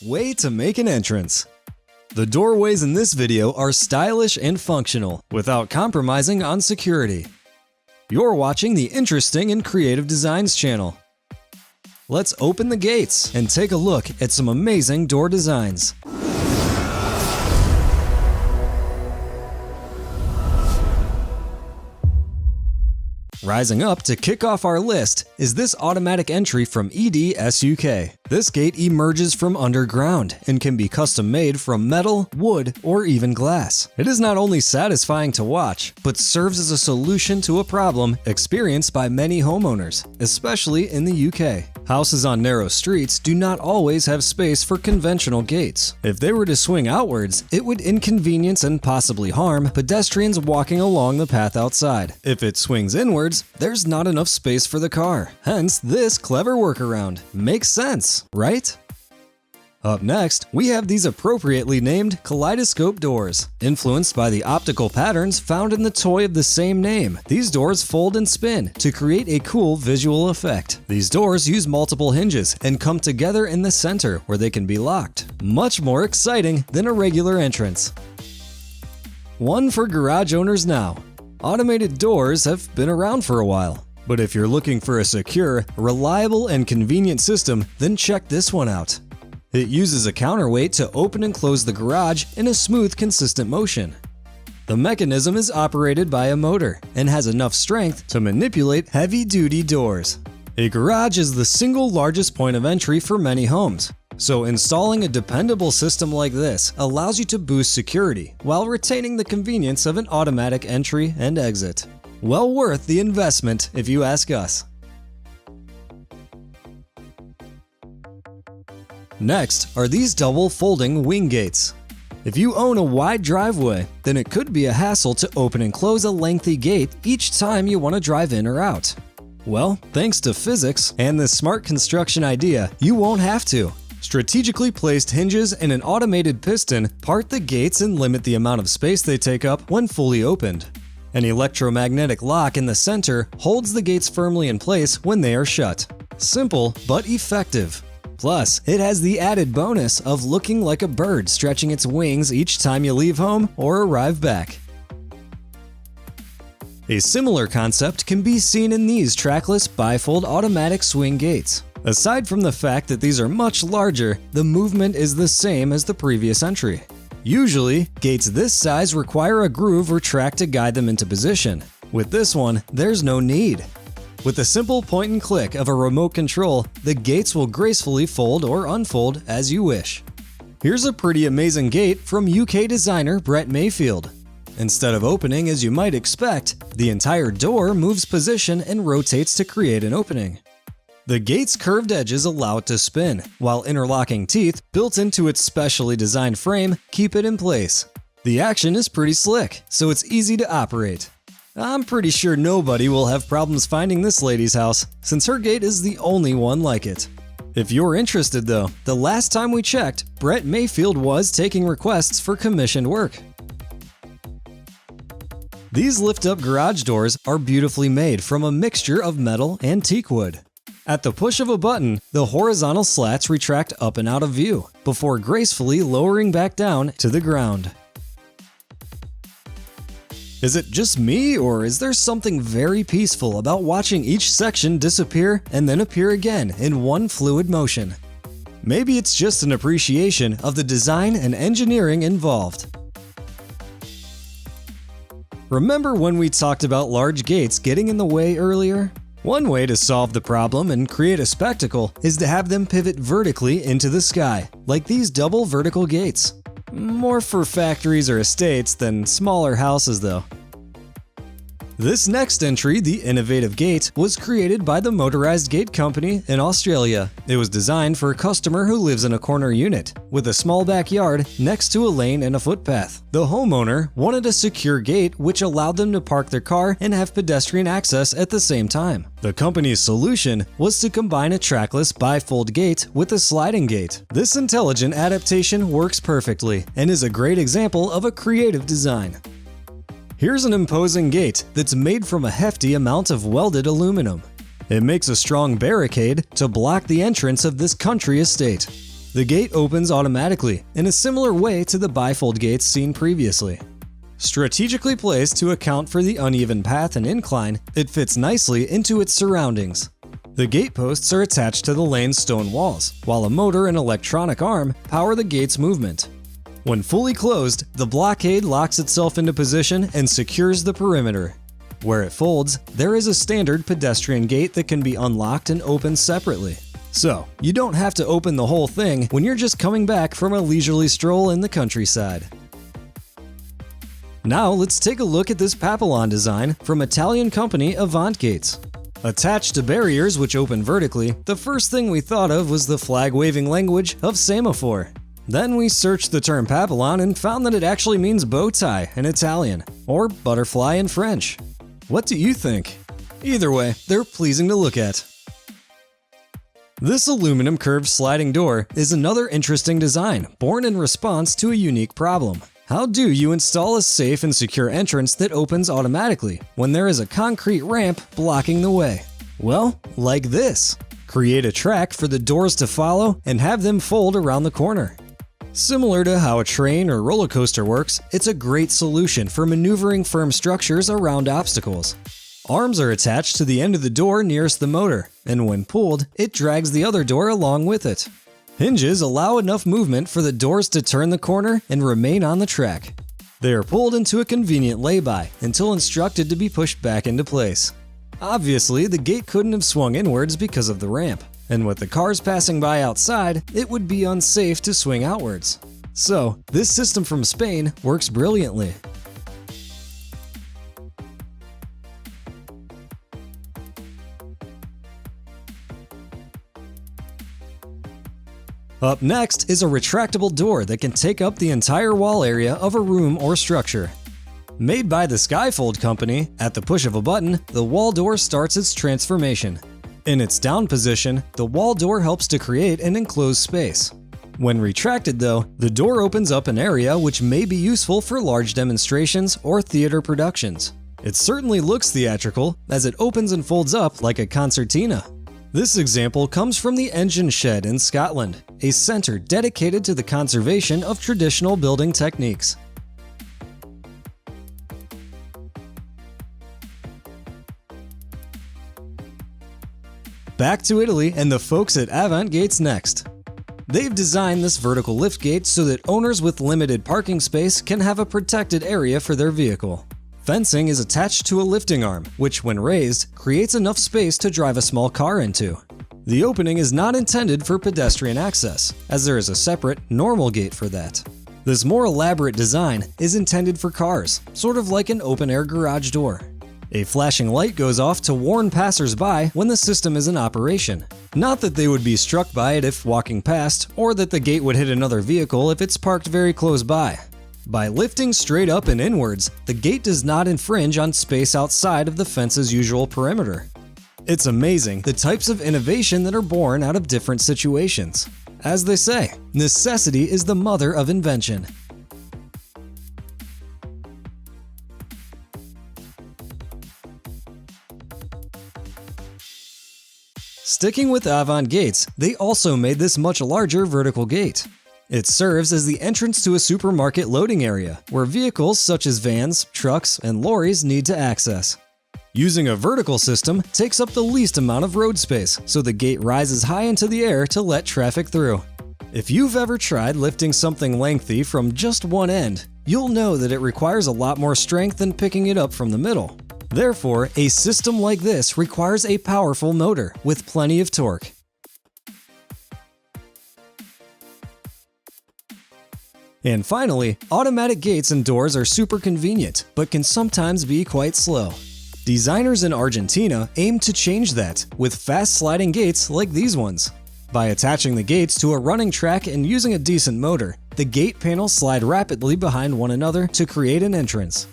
Way to make an entrance. The doorways in this video are stylish and functional, without compromising on security. You're watching the Interesting and Creative Designs channel. Let's open the gates and take a look at some amazing door designs. Rising up to kick off our list is this automatic entry from EDSUK. This gate emerges from underground and can be custom made from metal, wood, or even glass. It is not only satisfying to watch, but serves as a solution to a problem experienced by many homeowners, especially in the UK. Houses on narrow streets do not always have space for conventional gates. If they were to swing outwards, it would inconvenience and possibly harm pedestrians walking along the path outside. If it swings inwards, there's not enough space for the car. Hence, this clever workaround. Makes sense, right? Up next, we have these appropriately named kaleidoscope doors. Influenced by the optical patterns found in the toy of the same name, these doors fold and spin to create a cool visual effect. These doors use multiple hinges and come together in the center where they can be locked. Much more exciting than a regular entrance. One for garage owners now. Automated doors have been around for a while. But if you're looking for a secure, reliable, and convenient system, then check this one out. It uses a counterweight to open and close the garage in a smooth, consistent motion. The mechanism is operated by a motor and has enough strength to manipulate heavy-duty doors. A garage is the single largest point of entry for many homes, so installing a dependable system like this allows you to boost security while retaining the convenience of an automatic entry and exit. Well worth the investment if you ask us. Next are these double folding wing gates. If you own a wide driveway, then it could be a hassle to open and close a lengthy gate each time you want to drive in or out. Well, thanks to physics and this smart construction idea, you won't have to. Strategically placed hinges and an automated piston part the gates and limit the amount of space they take up when fully opened. An electromagnetic lock in the center holds the gates firmly in place when they are shut. Simple but effective. Plus, it has the added bonus of looking like a bird stretching its wings each time you leave home or arrive back. A similar concept can be seen in these trackless bifold automatic swing gates. Aside from the fact that these are much larger, the movement is the same as the previous entry. Usually, gates this size require a groove or track to guide them into position. With this one, there's no need. With the simple point and click of a remote control, the gates will gracefully fold or unfold as you wish. Here's a pretty amazing gate from UK designer Brett Mayfield. Instead of opening as you might expect, the entire door moves position and rotates to create an opening. The gate's curved edges allow it to spin, while interlocking teeth built into its specially designed frame keep it in place. The action is pretty slick, so it's easy to operate. I'm pretty sure nobody will have problems finding this lady's house, since her gate is the only one like it. If you're interested though, the last time we checked, Brett Mayfield was taking requests for commissioned work. These lift-up garage doors are beautifully made from a mixture of metal and teak wood. At the push of a button, the horizontal slats retract up and out of view, before gracefully lowering back down to the ground. Is it just me, or is there something very peaceful about watching each section disappear and then appear again in one fluid motion? Maybe it's just an appreciation of the design and engineering involved. Remember when we talked about large gates getting in the way earlier? One way to solve the problem and create a spectacle is to have them pivot vertically into the sky, like these double vertical gates. More for factories or estates than smaller houses though. This next entry, the Innovative Gate, was created by the Motorized Gate Company in Australia. It was designed for a customer who lives in a corner unit, with a small backyard next to a lane and a footpath. The homeowner wanted a secure gate which allowed them to park their car and have pedestrian access at the same time. The company's solution was to combine a trackless bifold gate with a sliding gate. This intelligent adaptation works perfectly and is a great example of a creative design. Here's an imposing gate that's made from a hefty amount of welded aluminum. It makes a strong barricade to block the entrance of this country estate. The gate opens automatically in a similar way to the bifold gates seen previously. Strategically placed to account for the uneven path and incline, it fits nicely into its surroundings. The gate posts are attached to the lane's stone walls, while a motor and electronic arm power the gate's movement. When fully closed, the blockade locks itself into position and secures the perimeter. Where it folds, there is a standard pedestrian gate that can be unlocked and opened separately. So, you don't have to open the whole thing when you're just coming back from a leisurely stroll in the countryside. Now let's take a look at this Papillon design from Italian company Avant Gates. Attached to barriers which open vertically, the first thing we thought of was the flag-waving language of semaphore. Then we searched the term Papillon and found that it actually means bow tie in Italian, or butterfly in French. What do you think? Either way, they're pleasing to look at. This aluminum curved sliding door is another interesting design, born in response to a unique problem. How do you install a safe and secure entrance that opens automatically when there is a concrete ramp blocking the way? Well, like this. Create a track for the doors to follow and have them fold around the corner. Similar to how a train or roller coaster works, it's a great solution for maneuvering firm structures around obstacles. Arms are attached to the end of the door nearest the motor, and when pulled, it drags the other door along with it. Hinges allow enough movement for the doors to turn the corner and remain on the track. They are pulled into a convenient lay-by until instructed to be pushed back into place. Obviously, the gate couldn't have swung inwards because of the ramp, and with the cars passing by outside, it would be unsafe to swing outwards. So, this system from Spain works brilliantly. Up next is a retractable door that can take up the entire wall area of a room or structure. Made by the Skyfold company, at the push of a button, the wall door starts its transformation. In its down position, the wall door helps to create an enclosed space. When retracted though, the door opens up an area which may be useful for large demonstrations or theater productions. It certainly looks theatrical, as it opens and folds up like a concertina. This example comes from the Engine Shed in Scotland, a centre dedicated to the conservation of traditional building techniques. Back to Italy and the folks at Avant Gates next. They've designed this vertical lift gate so that owners with limited parking space can have a protected area for their vehicle. Fencing is attached to a lifting arm, which when raised, creates enough space to drive a small car into. The opening is not intended for pedestrian access, as there is a separate, normal gate for that. This more elaborate design is intended for cars, sort of like an open-air garage door. A flashing light goes off to warn passers-by when the system is in operation. Not that they would be struck by it if walking past, or that the gate would hit another vehicle if it's parked very close by. By lifting straight up and inwards, the gate does not infringe on space outside of the fence's usual perimeter. It's amazing the types of innovation that are born out of different situations. As they say, necessity is the mother of invention. Sticking with Avant Gates, they also made this much larger vertical gate. It serves as the entrance to a supermarket loading area, where vehicles such as vans, trucks, and lorries need to access. Using a vertical system takes up the least amount of road space, so the gate rises high into the air to let traffic through. If you've ever tried lifting something lengthy from just one end, you'll know that it requires a lot more strength than picking it up from the middle. Therefore, a system like this requires a powerful motor with plenty of torque. And finally, automatic gates and doors are super convenient, but can sometimes be quite slow. Designers in Argentina aim to change that with fast sliding gates like these ones. By attaching the gates to a running track and using a decent motor, the gate panels slide rapidly behind one another to create an entrance.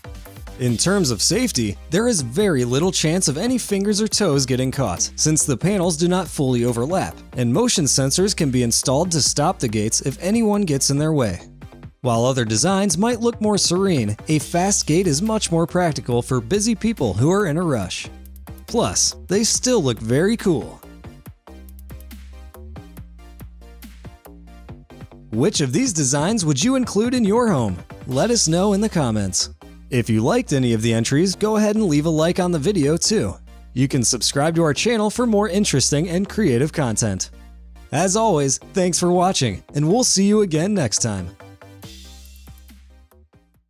In terms of safety, there is very little chance of any fingers or toes getting caught, since the panels do not fully overlap, and motion sensors can be installed to stop the gates if anyone gets in their way. While other designs might look more serene, a fast gate is much more practical for busy people who are in a rush. Plus, they still look very cool. Which of these designs would you include in your home? Let us know in the comments. If you liked any of the entries, go ahead and leave a like on the video too. You can subscribe to our channel for more interesting and creative content. As always, thanks for watching, and we'll see you again next time.